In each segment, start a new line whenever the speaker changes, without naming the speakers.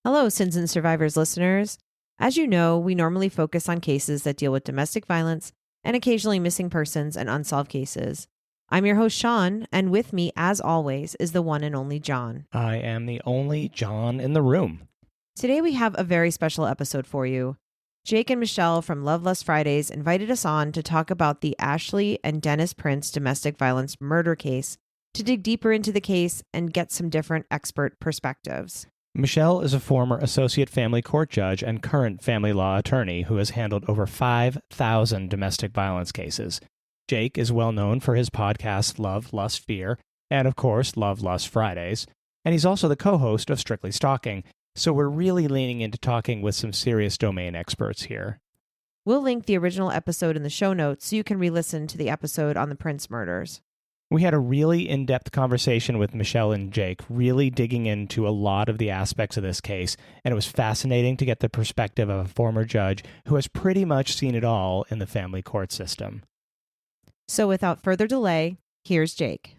Hello, Sins and Survivors listeners. As you know, we normally focus on cases that deal with domestic violence and occasionally missing persons and unsolved cases. I'm your host, Sean, and with me, as always, is the one and only John.
I am the only John in the room.
Today we have a very special episode for you. Jake and Michele from Love Lust Fridays invited us on to talk about the Ashley and Dennis Prince domestic violence murder case, to dig deeper into the case and get some different expert perspectives.
Michele is a former associate family court judge and current family law attorney who has handled over 5,000 domestic violence cases. Jake is well known for his podcast Love, Lust, Fear, and of course Love, Lust Fridays, and he's also the co-host of Strictly Stalking, so we're really leaning into talking with some serious domain experts here.
We'll link the original episode in the show notes so you can re-listen to the episode on the Prince murders.
We had a really in-depth conversation with Michele and Jake, really digging into a lot of the aspects of this case, and it was fascinating to get the perspective of a former judge who has pretty much seen it all in the family court system.
So without further delay, here's Jake.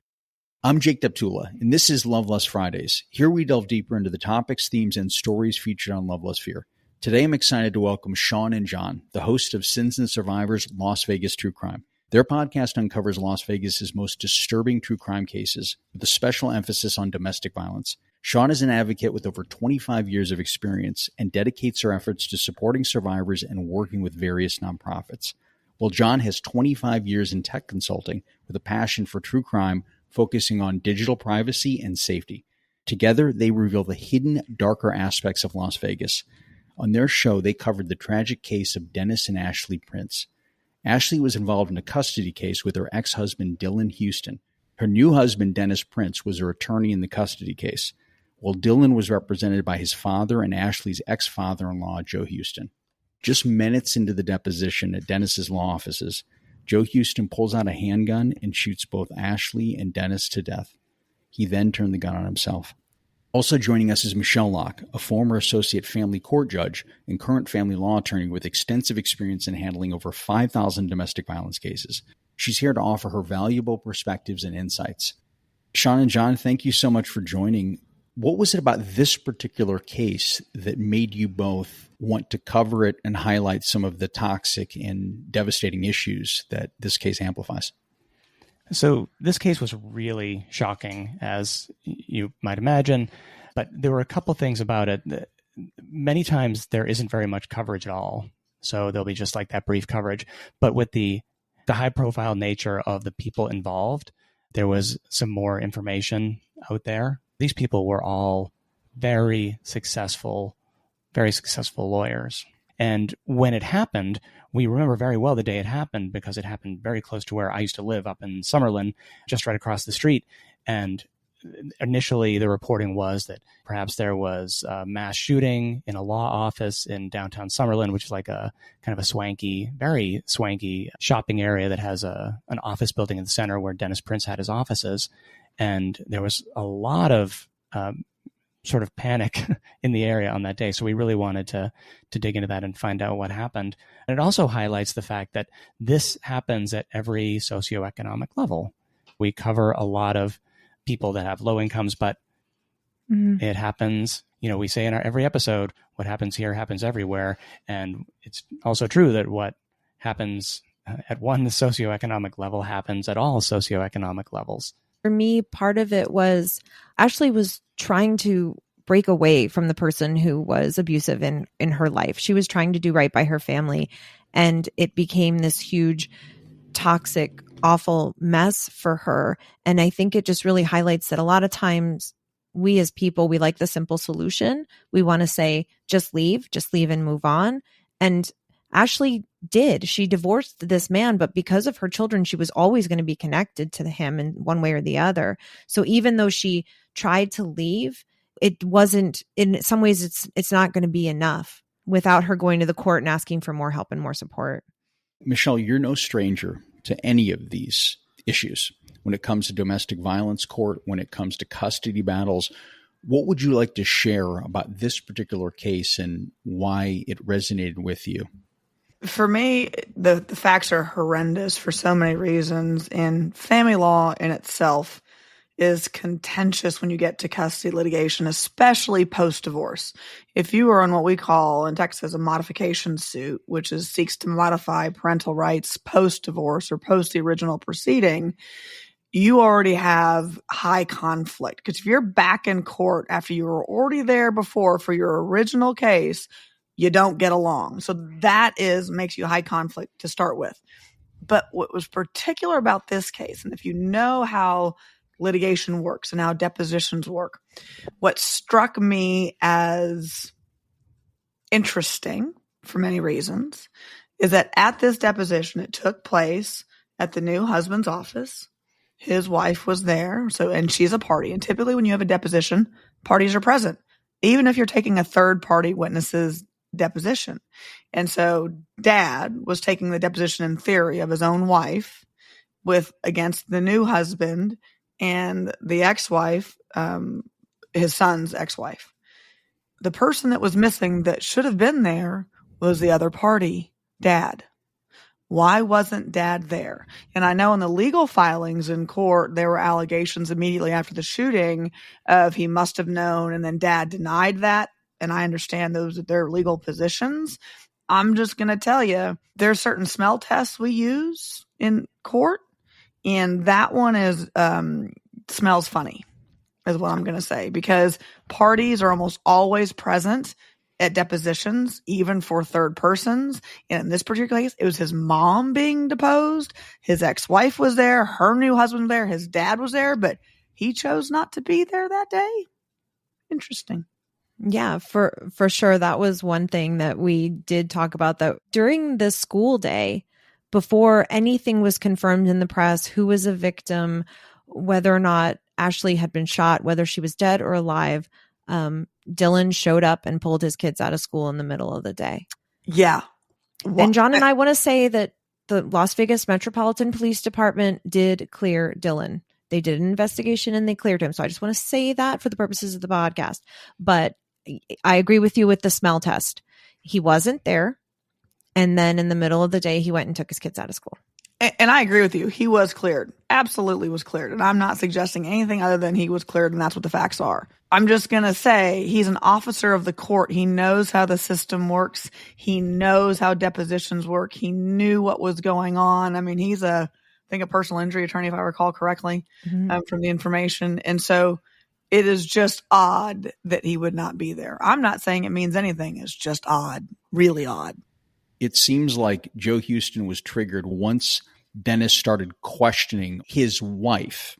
I'm Jake Deptula, and this is Love Lust Fridays. Here we delve deeper into the topics, themes, and stories featured on Love Lust Fear. Today I'm excited to welcome Sean and John, the hosts of Sins and Survivors Las Vegas True Crime. Their podcast uncovers Las Vegas's most disturbing true crime cases, with a special emphasis on domestic violence. Sean is an advocate with over 25 years of experience and dedicates her efforts to supporting survivors and working with various nonprofits. While John has 25 years in tech consulting with a passion for true crime, focusing on digital privacy and safety. Together, they reveal the hidden, darker aspects of Las Vegas. On their show, they covered the tragic case of Dennis and Ashley Prince. Ashley was involved in a custody case with her ex-husband, Dylan Houston. Her new husband, Dennis Prince, was her attorney in the custody case, while Dylan was represented by his father and Ashley's ex-father-in-law, Joe Houston. Just minutes into the deposition at Dennis's law offices, Joe Houston pulls out a handgun and shoots both Ashley and Dennis to death. He then turned the gun on himself. Also joining us is Michele Locke, a former associate family court judge and current family law attorney with extensive experience in handling over 5,000 domestic violence cases. She's here to offer her valuable perspectives and insights. Sean and John, thank you so much for joining. What was it about this particular case that made you both want to cover it and highlight some of the toxic and devastating issues that this case amplifies?
So this case was really shocking, as you might imagine, but there were a couple things about it that many times there isn't very much coverage at all. So there'll be just like that brief coverage. But with the high profile nature of the people involved, there was some more information out there. These people were all very successful lawyers. And when it happened, we remember very well the day it happened because it happened very close to where I used to live up in Summerlin, just right across the street. And initially the reporting was that perhaps there was a mass shooting in a law office in downtown Summerlin, which is like a kind of a swanky, very swanky shopping area that has an office building in the center where Dennis Prince had his offices. And there was a lot of sort of panic in the area on that day. So we really wanted to dig into that and find out what happened. And it also highlights the fact that this happens at every socioeconomic level. We cover a lot of people that have low incomes, but it happens, we say in every episode, what happens here happens everywhere. And it's also true that what happens at one socioeconomic level happens at all socioeconomic levels.
For me, part of it was Ashley was trying to break away from the person who was abusive in her life. She was trying to do right by her family, and it became this huge, toxic, awful mess for her. And I think it just really highlights that a lot of times we as people, we like the simple solution. We want to say, just leave and move on. And Ashley did. She divorced this man, but because of her children, she was always going to be connected to him in one way or the other. So even though she tried to leave, it wasn't, in some ways, it's not going to be enough without her going to the court and asking for more help and more support.
Michele, you're no stranger to any of these issues. When it comes to domestic violence court, when it comes to custody battles, what would you like to share about this particular case and why it resonated with you?
For me, the facts are horrendous for so many reasons, and family law in itself is contentious when you get to custody litigation, especially post-divorce. If you are on what we call in Texas a modification suit, which seeks to modify parental rights post-divorce or post the original proceeding, you already have high conflict. Because if you're back in court after you were already there before for your original case, you don't get along. So that makes you high conflict to start with. But what was particular about this case, and if you know how litigation works and how depositions work, what struck me as interesting for many reasons is that at this deposition, it took place at the new husband's office. His wife was there, and she's a party. And typically when you have a deposition, parties are present, even if you're taking a third party witness's deposition. And so dad was taking the deposition in theory of his own wife against the new husband and the ex-wife, his son's ex-wife. The person that was missing that should have been there was the other party, dad. Why wasn't dad there? And I know in the legal filings in court, there were allegations immediately after the shooting of he must have known, and then dad denied that. And I understand those are their legal positions. I'm just going to tell you, there's certain smell tests we use in court, and that one smells funny, is what I'm going to say, because parties are almost always present at depositions, even for third persons. And in this particular case, it was his mom being deposed. His ex-wife was there. Her new husband was there. His dad was there, but he chose not to be there that day. Interesting.
Yeah, for sure. That was one thing that we did talk about, that during the school day, before anything was confirmed in the press, who was a victim, whether or not Ashley had been shot, whether she was dead or alive, Dylan showed up and pulled his kids out of school in the middle of the day.
Yeah.
And John and I want to say that the Las Vegas Metropolitan Police Department did clear Dylan. They did an investigation and they cleared him. So I just want to say that for the purposes of the podcast. But I agree with you with the smell test. He wasn't there. And then in the middle of the day, he went and took his kids out of school.
And I agree with you. He was cleared. Absolutely was cleared. And I'm not suggesting anything other than he was cleared, and that's what the facts are. I'm just going to say he's an officer of the court. He knows how the system works. He knows how depositions work. He knew what was going on. I mean, he's I think a personal injury attorney, if I recall correctly, from the information. And so it is just odd that he would not be there. I'm not saying it means anything. It's just odd, really odd.
It seems like Joe Houston was triggered once Dennis started questioning his wife.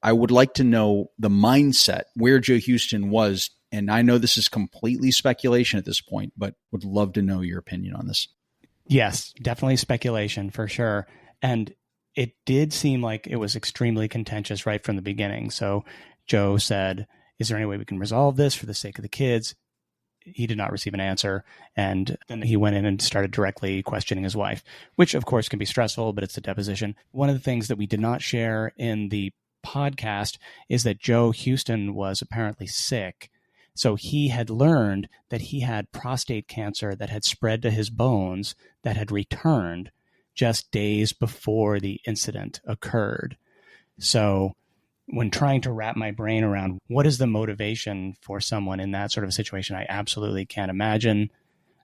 I would like to know the mindset where Joe Houston was. And I know this is completely speculation at this point, but would love to know your opinion on this.
Yes, definitely speculation for sure. And it did seem like it was extremely contentious right from the beginning. So Joe said, is there any way we can resolve this for the sake of the kids? He did not receive an answer. And then he went in and started directly questioning his wife, which of course can be stressful, but it's a deposition. One of the things that we did not share in the podcast is that Joe Houston was apparently sick. So he had learned that he had prostate cancer that had spread to his bones that had returned just days before the incident occurred. So when trying to wrap my brain around what is the motivation for someone in that sort of a situation, I absolutely can't imagine.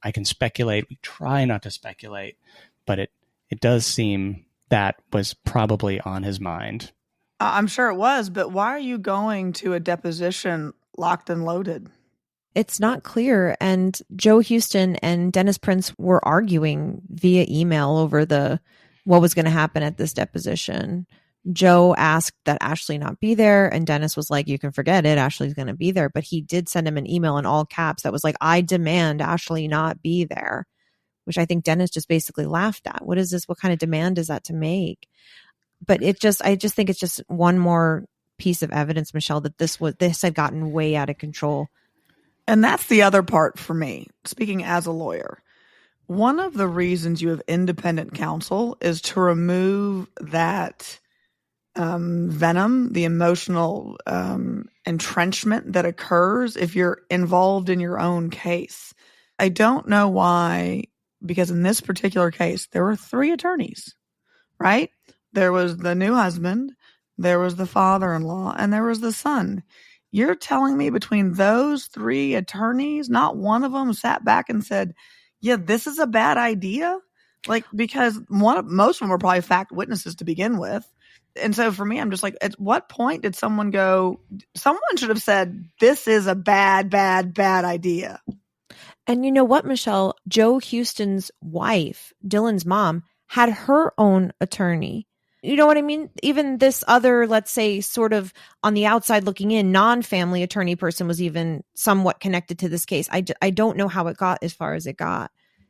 I can speculate. We try not to speculate, but it does seem that was probably on his mind.
I'm sure it was, but why are you going to a deposition locked and loaded?
It's not clear. And Joe Houston and Dennis Prince were arguing via email over what was going to happen at this deposition. Joe asked that Ashley not be there, and Dennis was like, you can forget it. Ashley's going to be there. But he did send him an email in all caps that was like, I demand Ashley not be there, which I think Dennis just basically laughed at. What is this? What kind of demand is that to make? But I just think it's just one more piece of evidence, Michelle, that this had gotten way out of control.
And that's the other part for me, speaking as a lawyer. One of the reasons you have independent counsel is to remove that venom, the emotional entrenchment that occurs if you're involved in your own case. I don't know why, because in this particular case, there were 3 attorneys, right? There was the new husband, there was the father-in-law, and there was the son. You're telling me between those three attorneys, not one of them sat back and said, yeah, this is a bad idea? Like, because most of them were probably fact witnesses to begin with. And so for me, I'm just like, at what point did someone go, someone should have said, this is a bad, bad, bad idea.
And you know what, Michelle? Joe Houston's wife, Dylan's mom, had her own attorney. You know what I mean? Even this other, let's say, sort of on the outside looking in, non-family attorney person was even somewhat connected to this case. I don't know how it got as far as it got.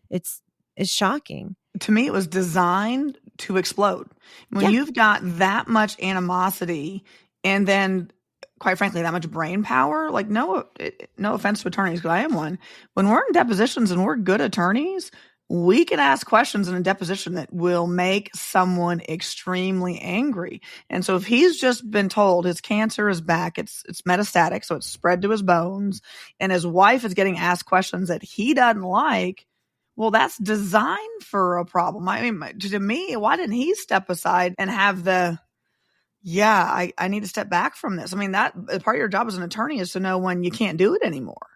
It's shocking.
To me, it was designed to explode. When you've got that much animosity and then, quite frankly, that much brain power, like no offense to attorneys, because I am one. When we're in depositions and we're good attorneys, we can ask questions in a deposition that will make someone extremely angry. And so if he's just been told his cancer is back, it's metastatic, so it's spread to his bones, and his wife is getting asked questions that he doesn't like, well, that's designed for a problem. I mean, to me, why didn't he step aside and have I need to step back from this? I mean, that part of your job as an attorney is to know when you can't do it anymore.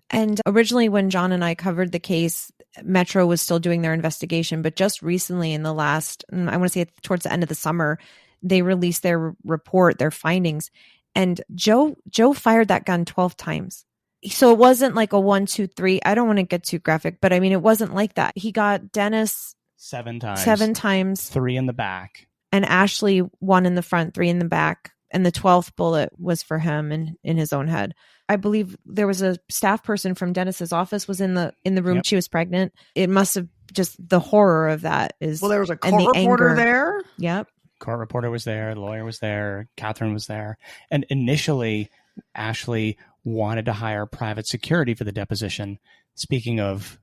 And originally when John and I covered the case, Metro was still doing their investigation, but just recently in the last, I want to say towards the end of the summer, they released their report, their findings, and Joe fired that gun 12 times. So it wasn't like a 1, 2, 3. I don't want to get too graphic, but I mean, it wasn't like that. He got Dennis
7 times.
7 times.
3 in the back.
And Ashley 1 in the front, 3 in the back. And the 12th bullet was for him in his own head. I believe there was a staff person from Dennis's office was in the room. Yep. She was pregnant. It must have just the horror of that is.
Well, there was a court reporter there.
Yep.
Court reporter was there. The lawyer was there. Catherine was there. And initially, Ashley wanted to hire private security for the deposition. Speaking of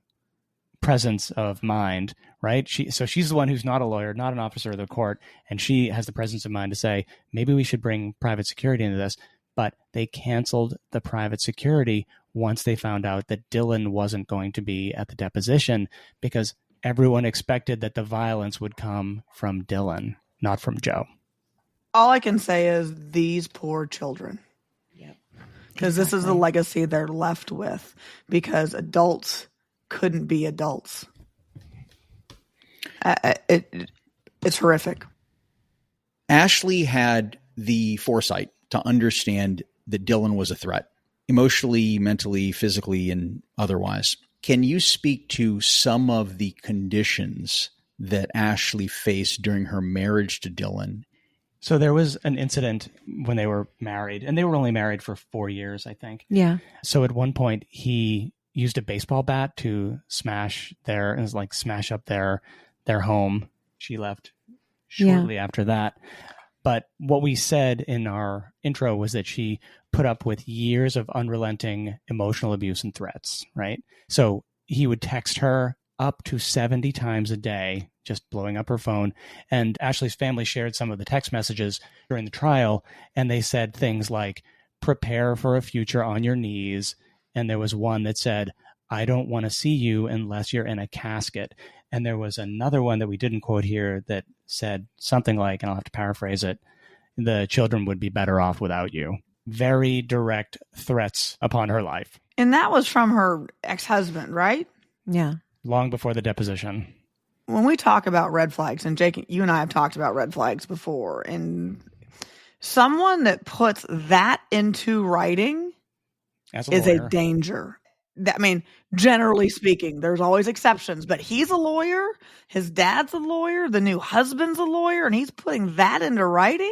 presence of mind, right? So she's the one who's not a lawyer, not an officer of the court, and she has the presence of mind to say, maybe we should bring private security into this. But they canceled the private security once they found out that Dylan wasn't going to be at the deposition, because everyone expected that the violence would come from Dylan, not from Joe.
All I can say is these poor children. Because This is the legacy they're left with, because adults couldn't be adults. It's horrific.
Ashley had the foresight to understand that Dylan was a threat, emotionally, mentally, physically, and otherwise. Can you speak to some of the conditions that Ashley faced during her marriage to Dylan?
So there was an incident when they were married, and they were only married for 4 years, I think.
Yeah.
So at one point, he used a baseball bat to smash up their home. She left shortly after that. But what we said in our intro was that she put up with years of unrelenting emotional abuse and threats, right? So he would text her up to 70 times a day, just blowing up her phone. And Ashley's family shared some of the text messages during the trial, and they said things like, prepare for a future on your knees. And there was one that said, I don't want to see you unless you're in a casket. And there was another one that we didn't quote here that said something like, and I'll have to paraphrase it, the children would be better off without you. Very direct threats upon her life.
And that was from her ex-husband, right?
Yeah.
Long before the deposition.
When we talk about red flags, and Jake, you and I have talked about red flags before, and someone that puts that into writing is a danger. I mean, generally speaking, there's always exceptions, but he's a lawyer, his dad's a lawyer, the new husband's a lawyer, and he's putting that into writing?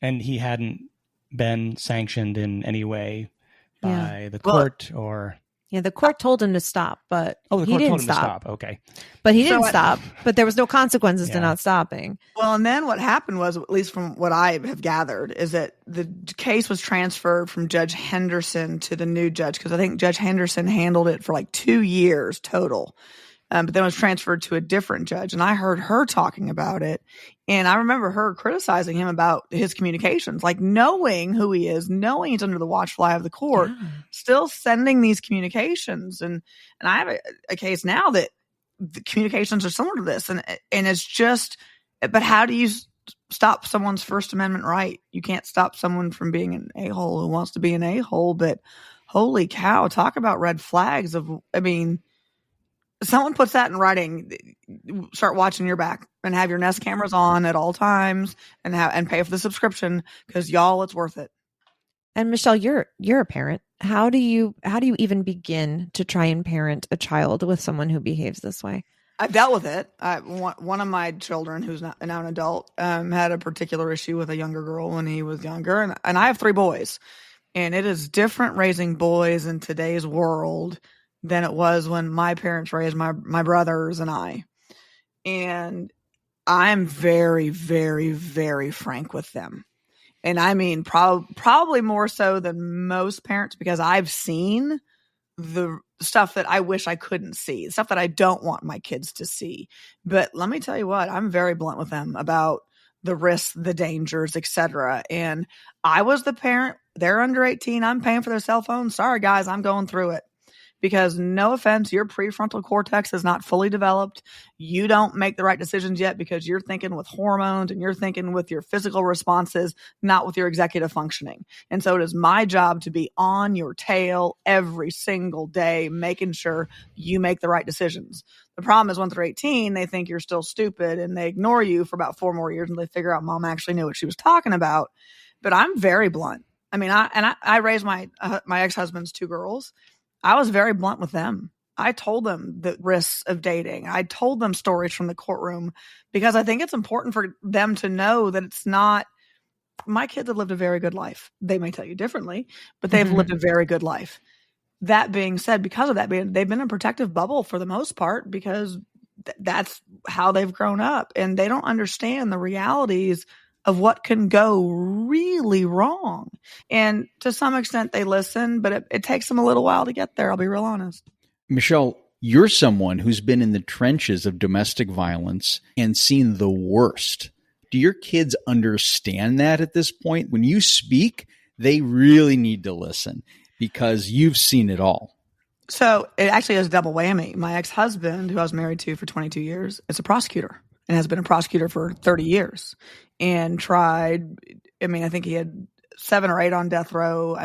And he hadn't been sanctioned in any way by the court or...
Yeah, the court told him to stop, but
the
he
court
didn't
told him to
stop.
stop. Okay.
But he didn't stop. But there was no consequences to not stopping.
Well, and then what happened was, at least from what I have gathered, is that the case was transferred from Judge Henderson to the new judge, because I think Judge Henderson handled it for like 2 years total. But then it was transferred to a different judge. And I heard her talking about it. And I remember her criticizing him about his communications, like knowing who he is, knowing he's under the watchful eye of the court, still sending these communications. And I have a case now that the communications are similar to this. And it's just, but how do you stop someone's First Amendment right. You can't stop someone from being an a-hole who wants to be an a-hole, but holy cow, talk about red flags someone puts that in writing, start watching your back and have your Nest cameras on at all times and pay for the subscription, because y'all, it's worth it.
And Michele, you're a parent. How do you even begin to try and parent a child with someone who behaves this way?
I've dealt with it. One of my children, who's now an adult, had a particular issue with a younger girl when he was younger. And I have 3 boys. And it is different raising boys in today's world than it was when my parents raised my brothers and I. And I'm very, very, very frank with them. And I mean, probably more so than most parents, because I've seen the stuff that I wish I couldn't see, stuff that I don't want my kids to see. But let me tell you what, I'm very blunt with them about the risks, the dangers, etc. And I was the parent. They're under 18. I'm paying for their cell phone. Sorry, guys, I'm going through it. Because no offense, your prefrontal cortex is not fully developed. You don't make the right decisions yet because you're thinking with hormones and you're thinking with your physical responses, not with your executive functioning. And so it is my job to be on your tail every single day, making sure you make the right decisions. The problem is, once they're 18, they think you're still stupid and they ignore you for about 4 more years and they figure out mom actually knew what she was talking about. But I'm very blunt. I mean, I raised my ex-husband's 2 girls. I was very blunt with them. I told them the risks of dating. I told them stories from the courtroom, because I think it's important for them to know that it's not, my kids have lived a very good life. They may tell you differently, but they've lived a very good life. That being said, because of that, they've been in a protective bubble for the most part, because that's how they've grown up, and they don't understand the realities of what can go really wrong. And to some extent they listen, but it takes them a little while to get there. I'll be real honest.
Michele, you're someone who's been in the trenches of domestic violence and seen the worst. Do your kids understand that at this point? When you speak, they really need to listen because you've seen it all. So it actually is a double whammy. My ex-husband, who I was married to for 22 years, is a prosecutor and has been a prosecutor for 30 years and tried, I think he had 7 or 8 on death row.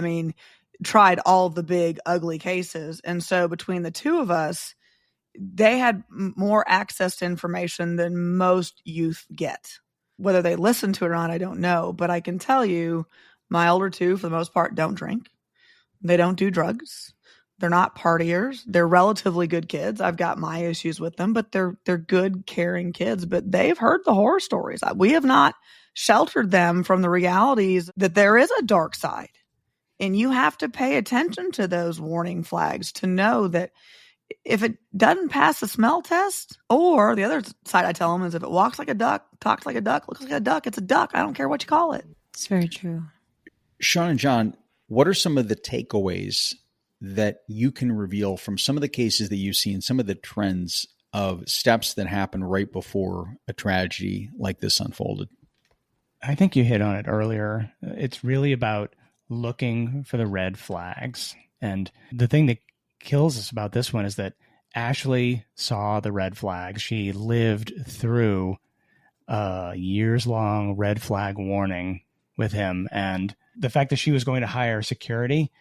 Tried all the big, ugly cases. And so between the 2 of us, they had more access to information than most youth get. Whether they listen to it or not, I don't know. But I can tell you, my older 2, for the most part, don't drink. They don't do drugs. They're not partiers. They're relatively good kids. I've got my issues with them, but they're good, caring kids. But they've heard the horror stories. We have not sheltered them from the realities that there is a dark side. And you have to pay attention to those warning flags to know that if it doesn't pass the smell test, or the other side I tell them is, if it walks like a duck, talks like a duck, looks like a duck, it's a duck. I don't care what you call it.
It's very true.
Sean and John, what are some of the takeaways that you can reveal from some of the cases that you've seen, some of the trends of steps that happen right before a tragedy like this unfolded?
I think you hit on it earlier. It's really about looking for the red flags. And the thing that kills us about this one is that Ashley saw the red flags. She lived through a years-long red flag warning with him. And the fact that she was going to hire security,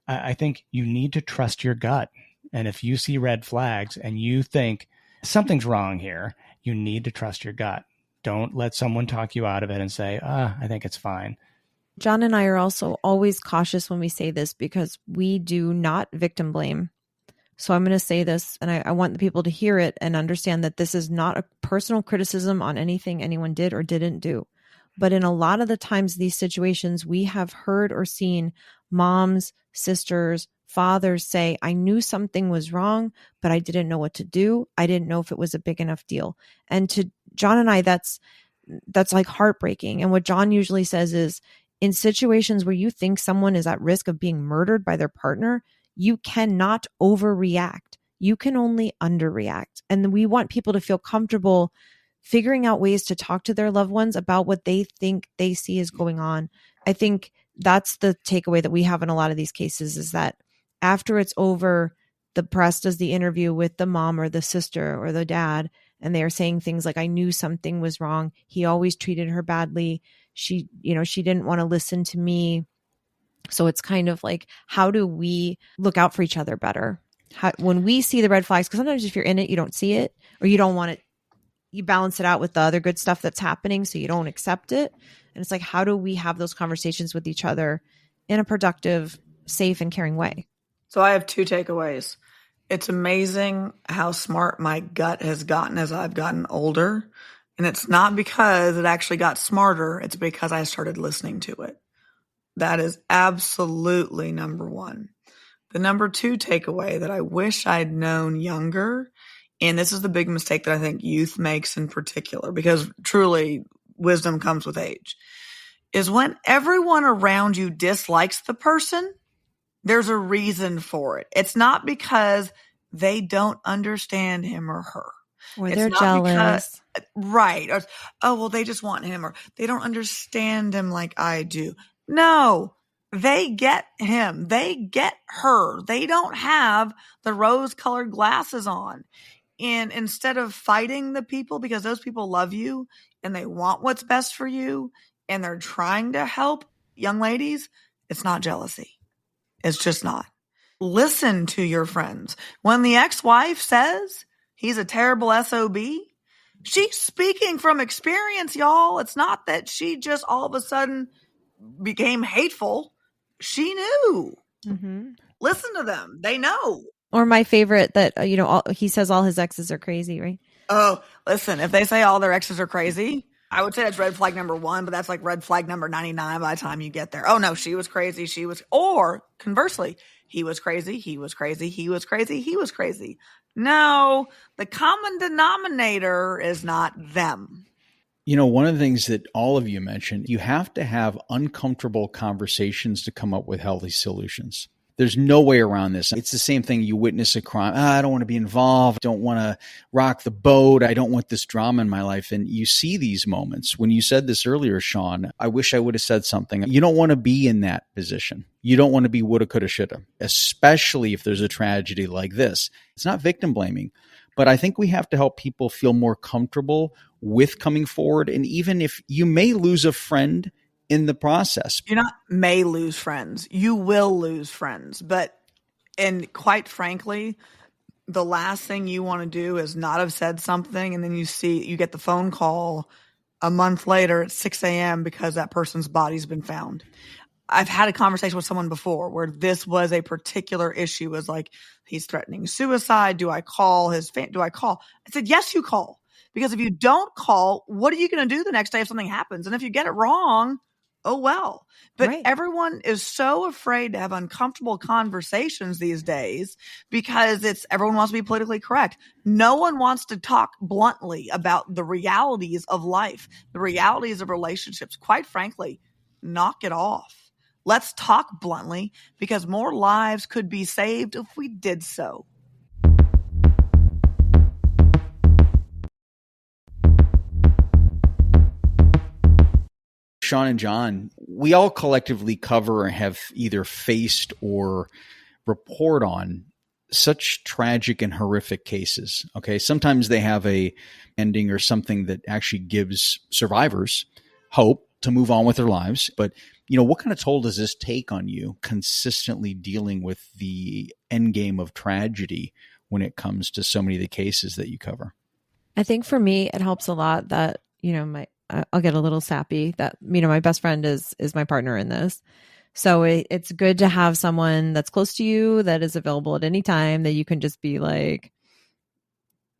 I think you need to trust your gut. And if you see red flags and you think something's wrong here, you need to trust your gut. Don't let someone talk you out of it and say, I think it's fine.
John and I are also always cautious when we say this, because we do not victim blame. So I'm going to say this, and I want the people to hear it and understand that this is not a personal criticism on anything anyone did or didn't do. But in a lot of the times, these situations, we have heard or seen moms, sisters, fathers say, I knew something was wrong, but I didn't know what to do. I didn't know if it was a big enough deal. And to John and I, that's like heartbreaking. And what John usually says is, in situations where you think someone is at risk of being murdered by their partner, you cannot overreact. You can only underreact. And we want people to feel comfortable figuring out ways to talk to their loved ones about what they think they see is going on. I think that's the takeaway that we have in a lot of these cases, is that after it's over, the press does the interview with the mom or the sister or the dad, and they are saying things like, I knew something was wrong. He always treated her badly. She didn't want to listen to me. So it's kind of like, how do we look out for each other better? When we see the red flags, because sometimes if you're in it, you don't see it, or you don't want it, you balance it out with the other good stuff that's happening, so you don't accept it. And it's like, how do we have those conversations with each other in a productive, safe, and caring way?
So I have 2 takeaways. It's amazing how smart my gut has gotten as I've gotten older. And it's not because it actually got smarter. It's because I started listening to it. That is absolutely number 1. The number 2 takeaway that I wish I'd known younger, and this is the big mistake that I think youth makes in particular, because truly wisdom comes with age, is when everyone around you dislikes the person, there's a reason for it. It's not because they don't understand him or her.
Or
It's
they're
not
jealous.
Right. Or, oh, well, they just want him, or they don't understand him like I do. No, they get him. They get her. They don't have the rose-colored glasses on. And instead of fighting the people, because those people love you and they want what's best for you and they're trying to help, young ladies, it's not jealousy. It's just not. Listen to your friends. When the ex-wife says he's a terrible SOB, she's speaking from experience, y'all. It's not that she just all of a sudden became hateful. She knew.
Mm-hmm.
Listen to them. They know.
Or my favorite that, he says all his exes are crazy, right?
Oh, listen, if they say all their exes are crazy, I would say that's red flag number 1, but that's like red flag number 99 by the time you get there. Oh no, she was crazy. Or conversely, he was crazy. He was crazy. He was crazy. He was crazy. No, the common denominator is not them.
One of the things that all of you mentioned, you have to have uncomfortable conversations to come up with healthy solutions. There's no way around this. It's the same thing. You witness a crime. I don't want to be involved. I don't want to rock the boat. I don't want this drama in my life. And you see these moments. When you said this earlier, Sean, I wish I would have said something. You don't want to be in that position. You don't want to be woulda, coulda, shoulda, especially if there's a tragedy like this. It's not victim blaming, but I think we have to help people feel more comfortable with coming forward. And even if you may lose a friend in the process.
You not may lose friends. You will lose friends. And quite frankly, the last thing you want to do is not have said something, and then you get the phone call a month later at 6 a.m. because that person's body's been found. I've had a conversation with someone before where this was a particular issue, was like, he's threatening suicide. Do I call his family? Do I call? I said, yes, you call. Because if you don't call, what are you going to do the next day if something happens? And if you get it wrong, oh, well. But
Right.
Everyone is so afraid to have uncomfortable conversations these days because everyone wants to be politically correct. No one wants to talk bluntly about the realities of life, the realities of relationships. Quite frankly, knock it off. Let's talk bluntly, because more lives could be saved if we did so.
Sean and John, we all collectively cover and have either faced or report on such tragic and horrific cases. Okay. Sometimes they have a ending or something that actually gives survivors hope to move on with their lives. But, what kind of toll does this take on you consistently dealing with the end game of tragedy when it comes to so many of the cases that you cover?
I think for me, it helps a lot that, I'll get a little sappy that, my best friend is my partner in this. So it's good to have someone that's close to you that is available at any time, that you can just be like,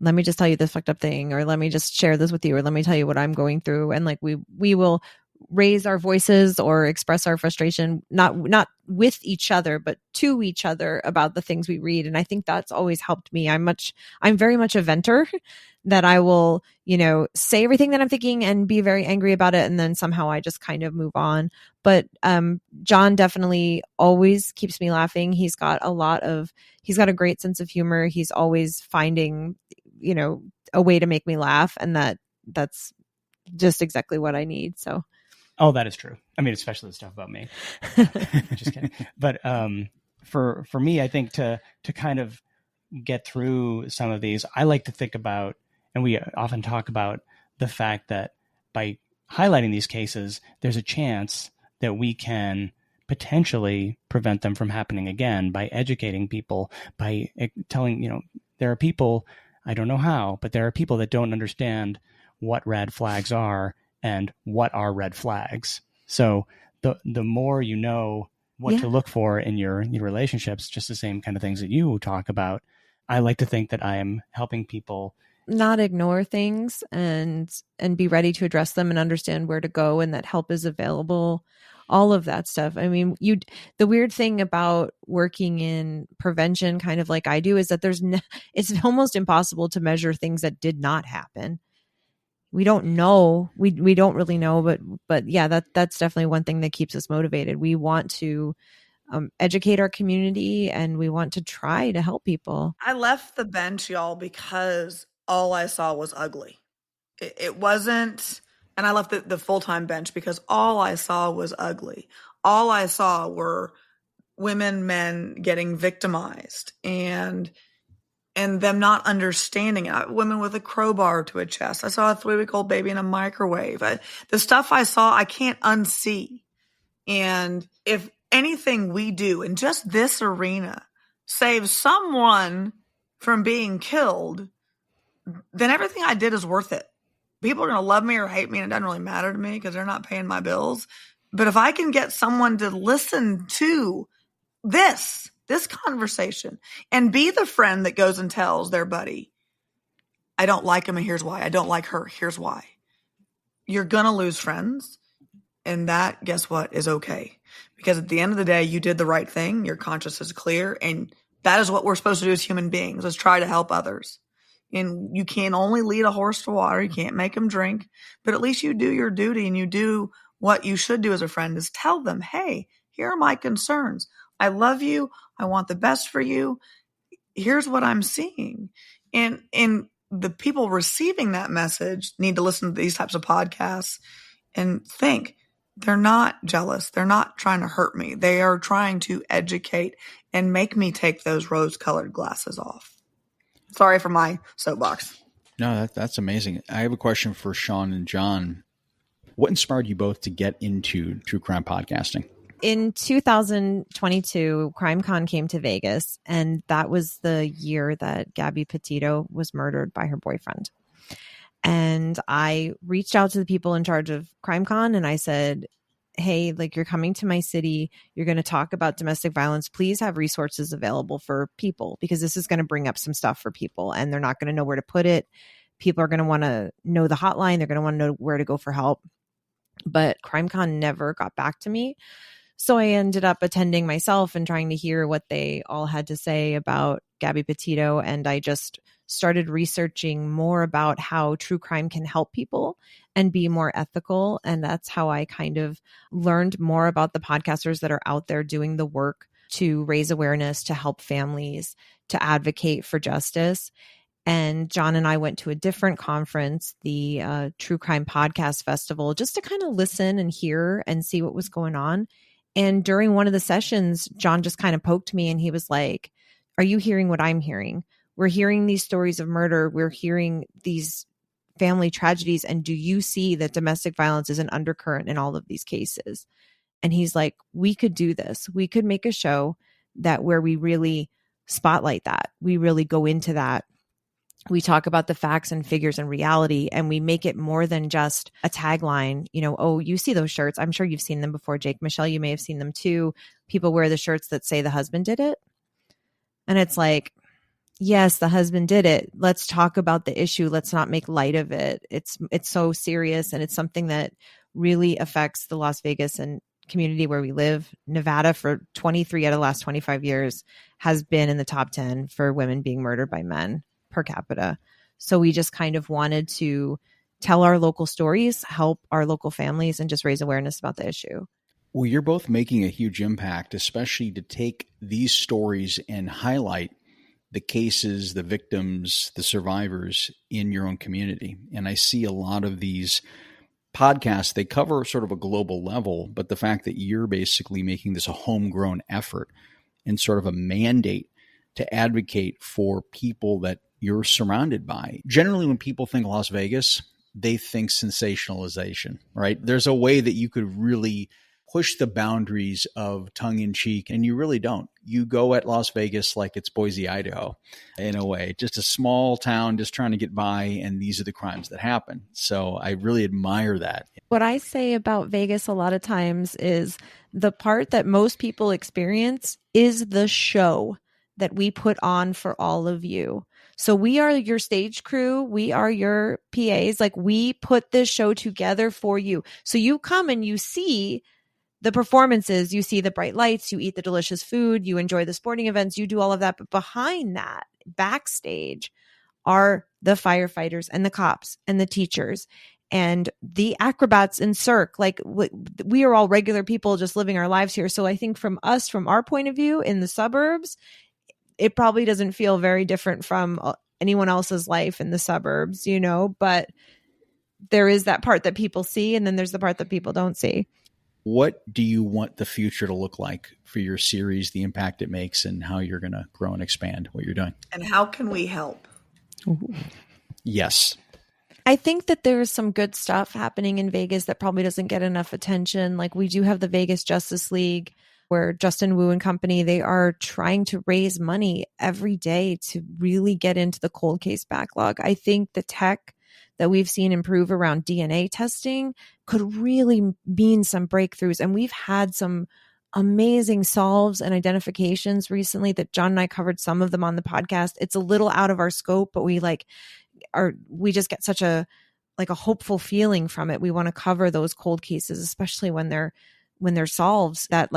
let me just tell you this fucked up thing, or let me just share this with you, or let me tell you what I'm going through. And like, we will raise our voices or express our frustration, not with each other, but to each other about the things we read. And I think that's always helped me. I'm very much a venter, that I will, say everything that I'm thinking and be very angry about it. And then somehow I just kind of move on. But John definitely always keeps me laughing. He's got a great sense of humor. He's always finding, a way to make me laugh. And that's just exactly what I need. So.
Oh, that is true. I mean, especially the stuff about me. Just kidding. But for me, I think to kind of get through some of these, I like to think about, And we often talk about the fact that by highlighting these cases, there's a chance that we can potentially prevent them from happening again by educating people, by telling, there are people, I don't know how, but there are people that don't understand what red flags are and what are red flags. So the more you know what to look for in your relationships, just the same kind of things that you talk about, I like to think that I am helping people
not ignore things and be ready to address them and understand where to go and that help is available, all of that stuff. I mean, the weird thing about working in prevention, kind of like I do, is that it's almost impossible to measure things that did not happen. We don't know. We don't really know, but yeah, that's definitely one thing that keeps us motivated. We want to educate our community and we want to try to help people.
I left the bench, y'all, because all I saw was ugly. It wasn't, and I left the full-time bench because all I saw was ugly. All I saw were women, men getting victimized and them not understanding it. Women with a crowbar to a chest. I saw a 3-week-old baby in a microwave. The stuff I saw, I can't unsee. And if anything we do in just this arena saves someone from being killed, then everything I did is worth it. People are going to love me or hate me, and it doesn't really matter to me because they're not paying my bills. But if I can get someone to listen to this conversation and be the friend that goes and tells their buddy, I don't like him and here's why. I don't like her, here's why. You're going to lose friends. And that, guess what, is okay. Because at the end of the day, you did the right thing. Your conscience is clear. And that is what we're supposed to do as human beings, is try to help others. And you can't only lead a horse to water. You can't make him drink. But at least you do your duty and you do what you should do as a friend, is tell them, hey, here are my concerns. I love you. I want the best for you. Here's what I'm seeing. And the people receiving that message need to listen to these types of podcasts and think, they're not jealous. They're not trying to hurt me. They are trying to educate and make me take those rose-colored glasses off. Sorry for my soapbox.
No, that's amazing. I have a question for Sean and John. What inspired you both to get into true crime podcasting?
In 2022, CrimeCon came to Vegas, and that was the year that Gabby Petito was murdered by her boyfriend. And I reached out to the people in charge of CrimeCon and I said, hey, like, you're coming to my city. You're going to talk about domestic violence. Please have resources available for people, because this is going to bring up some stuff for people and they're not going to know where to put it. People are going to want to know the hotline. They're going to want to know where to go for help. But CrimeCon never got back to me. So I ended up attending myself and trying to hear what they all had to say about Gabby Petito. And I just started researching more about how true crime can help people and be more ethical. And that's how I kind of learned more about the podcasters that are out there doing the work to raise awareness, to help families, to advocate for justice. And John and I went to a different conference, the True Crime Podcast Festival, just to kind of listen and hear and see what was going on. And during one of the sessions, John just kind of poked me and he was like, are you hearing what I'm hearing? We're hearing these stories of murder. We're hearing these family tragedies. And do you see that domestic violence is an undercurrent in all of these cases? And he's like, we could do this. We could make a show that where we really spotlight that. We really go into that. We talk about the facts and figures and reality, and we make it more than just a tagline. You know, oh, you see those shirts. I'm sure you've seen them before, Jake. Michelle, you may have seen them too. People wear the shirts that say the husband did it. And it's like, yes, the husband did it. Let's talk about the issue. Let's not make light of it. It's so serious, and it's something that really affects the Las Vegas and community where we live. Nevada, for 23 out of the last 25 years, has been in the top 10 for women being murdered by men per capita. So we just kind of wanted to tell our local stories, help our local families, and just raise awareness about the issue.
Well, you're both making a huge impact, especially to take these stories and highlight the cases, the victims, the survivors in your own community. And I see a lot of these podcasts, they cover sort of a global level, but the fact that you're basically making this a homegrown effort and sort of a mandate to advocate for people that you're surrounded by. Generally, when people think Las Vegas, they think sensationalization, right? There's a way that you could really push the boundaries of tongue in cheek, and you really don't. You go at Las Vegas like it's Boise, Idaho, in a way, just a small town just trying to get by, and these are the crimes that happen. So I really admire that.
What I say about Vegas a lot of times is the part that most people experience is the show that we put on for all of you. So we are your stage crew. We are your PAs. Like, we put this show together for you. So you come and you see the performances, you see the bright lights, you eat the delicious food, you enjoy the sporting events, you do all of that. But behind that, backstage, are the firefighters and the cops and the teachers and the acrobats in Cirque. Like, we are all regular people just living our lives here. So I think from our point of view in the suburbs, it probably doesn't feel very different from anyone else's life in the suburbs, but there is that part that people see, and then there's the part that people don't see.
What do you want the future to look like for your series, the impact it makes, and how you're going to grow and expand what you're doing?
And how can we help?
Ooh.
Yes.
I think that there is some good stuff happening in Vegas that probably doesn't get enough attention. Like, we do have the Vegas Justice League, where Justin Wu and company, they are trying to raise money every day to really get into the cold case backlog. I think the tech that we've seen improve around DNA testing could really mean some breakthroughs. And we've had some amazing solves and identifications recently that John and I covered some of them on the podcast. It's a little out of our scope, but we just get such a hopeful feeling from it. We want to cover those cold cases, especially when they're solves. That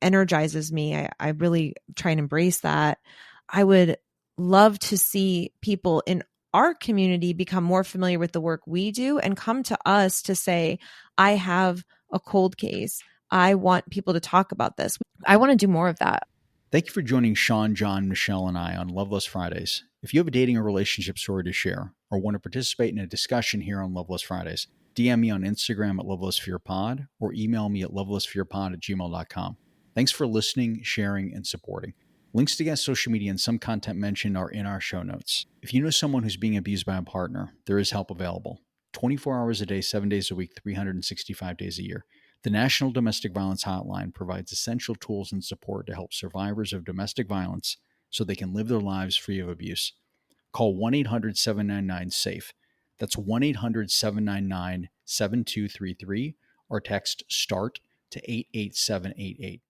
energizes me. I really try and embrace that. I would love to see people in our community become more familiar with the work we do and come to us to say, I have a cold case. I want people to talk about this. I want to do more of that.
Thank you for joining Sean, John, Michelle, and I on Loveless Fridays. If you have a dating or relationship story to share or want to participate in a discussion here on Loveless Fridays, DM me on Instagram at LovelessFearPod or email me at lovelessfearpod@gmail.com. Thanks for listening, sharing, and supporting. Links to guest social media and some content mentioned are in our show notes. If you know someone who's being abused by a partner, there is help available. 24 hours a day, 7 days a week, 365 days a year. The National Domestic Violence Hotline provides essential tools and support to help survivors of domestic violence so they can live their lives free of abuse. Call 1-800-799-SAFE. That's 1-800-799-7233 or text START to 88788.